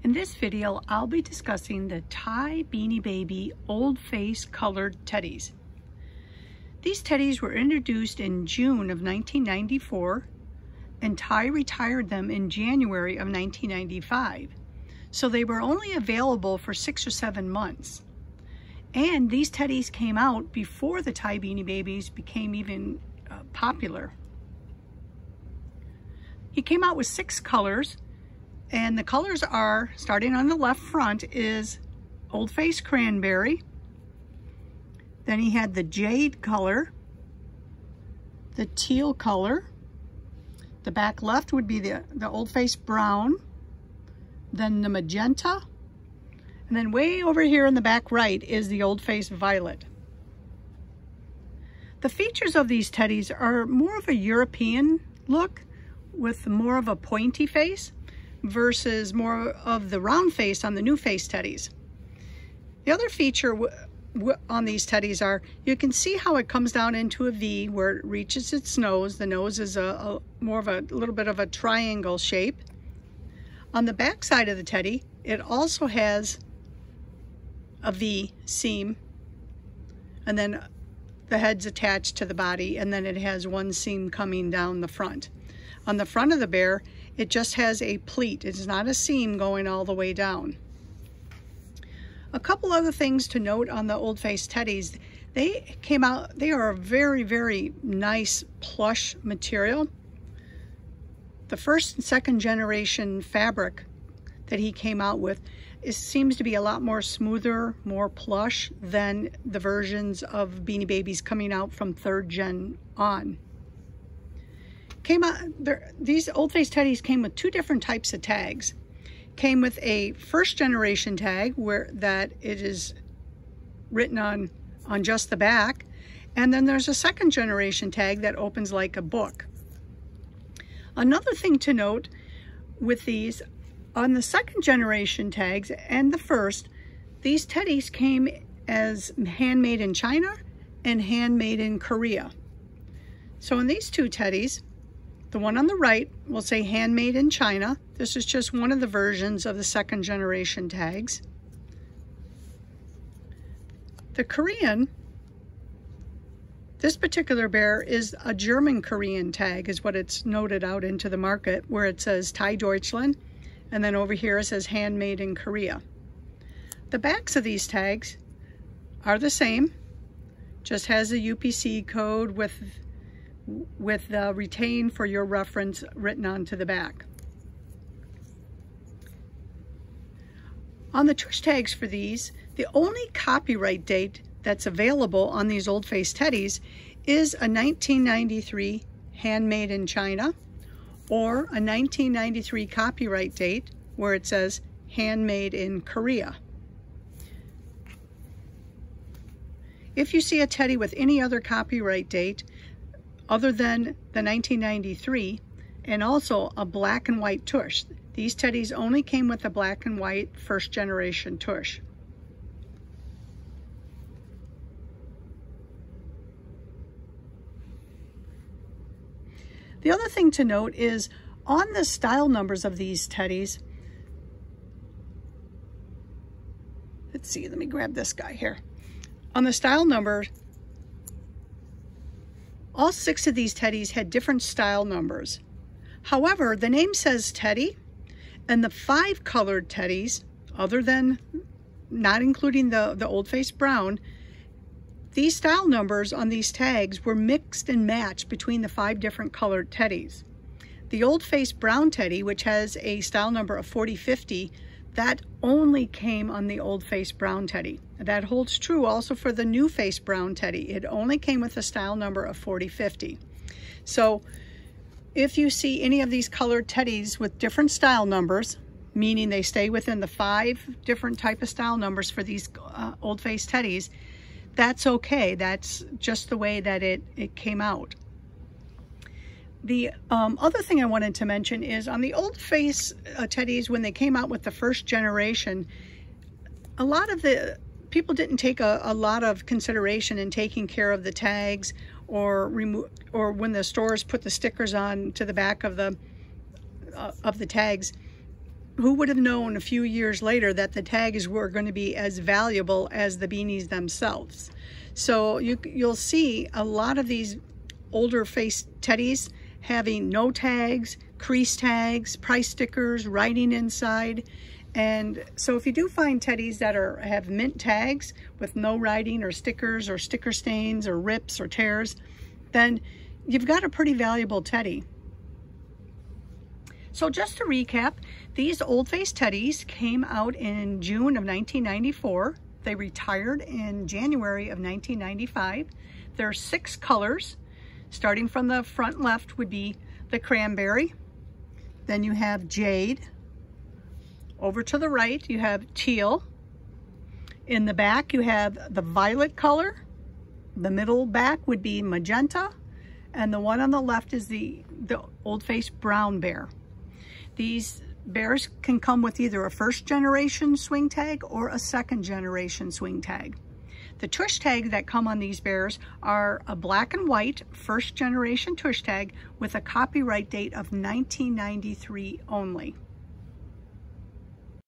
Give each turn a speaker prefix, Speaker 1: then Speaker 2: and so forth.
Speaker 1: In this video, I'll be discussing the Ty Beanie Baby Old Face Colored Teddies. These teddies were introduced in June of 1994, and Ty retired them in January of 1995. So they were only available for 6 or 7 months. And these teddies came out before the Ty Beanie Babies became even popular. He came out with 6 colors. And the colors are, starting on the left front, is Old Face Cranberry. Then he had the Jade color, the Teal color. The back left would be the Old Face Brown, then the Magenta, and then way over here in the back right is the Old Face Violet. The features of these teddies are more of a European look with more of a pointy face, versus more of the round face on the new Face Teddies. The other feature on these teddies are, you can see how it comes down into a V where it reaches its nose. The nose is more of a little bit of a triangle shape. On the back side of the teddy, it also has a V seam, and then the head's attached to the body, and then it has one seam coming down the front. On the front of the bear, it just has a pleat. It's not a seam going all the way down. A couple other things to note on the Old Face Teddies. They came out, they are a very, very nice plush material. The first and second generation fabric that he came out with, it seems to be a lot more smoother, more plush than the versions of Beanie Babies coming out from 3rd gen on. These Old Face Teddies came with 2 different types of tags. Came with a 1st generation tag where that it is written on just the back, and then there's a 2nd generation tag that opens like a book. Another thing to note with these, on the 2nd generation tags and the 1st, these teddies came as handmade in China and handmade in Korea. So in these 2 teddies, the one on the right will say handmade in China. This is just one of the versions of the 2nd generation tags. The Korean, this particular bear is a German Korean tag, is what it's noted out into the market, where it says Ty Deutschland, and then over here it says handmade in Korea. The backs of these tags are the same, just has a UPC code with retain for your reference written onto the back. On the tush tags for these, the only copyright date that's available on these Old Face Teddies is a 1993 handmade in China, or a 1993 copyright date where it says handmade in Korea. If you see a teddy with any other copyright date other than the 1993, and also a black and white tush. These teddies only came with the black and white 1st generation tush. The other thing to note is on the style numbers of these teddies, let's see, let me grab this guy here. On the style number, all 6 of these teddies had different style numbers. However, the name says Teddy, and the 5 colored teddies, other than not including the Old Face Brown, these style numbers on these tags were mixed and matched between the 5 different colored teddies. The Old Face Brown teddy, which has a style number of 4050, that only came on the Old Face Brown teddy. That holds true also for the new Face Brown teddy. It only came with a style number of 4050. So if you see any of these colored teddies with different style numbers, meaning they stay within the 5 different type of style numbers for these Old Face Teddies, that's okay. That's just the way that it came out. The other thing I wanted to mention is on the Old Face Teddies, when they came out with the 1st generation, a lot of the people didn't take a lot of consideration in taking care of the tags, or when the stores put the stickers on to the back of the tags. who would have known a few years later that the tags were going to be as valuable as the beanies themselves? So you'll see a lot of these older Face Teddies having no tags, crease tags, price stickers, writing inside. And so if you do find teddies that have mint tags with no writing or stickers or sticker stains or rips or tears, then you've got a pretty valuable teddy. So just to recap, these old Face Teddies came out in June of 1994. They retired in January of 1995. There are 6 colors. Starting from the front left would be the Cranberry. Then you have Jade. Over to the right, you have Teal. In the back, you have the violet color. The middle back would be Magenta. And the one on the left is the Old Face Brown Bear. These bears can come with either a first generation swing tag or a second generation swing tag. The tush tags that come on these bears are a black and white first generation tush tag with a copyright date of 1993 only.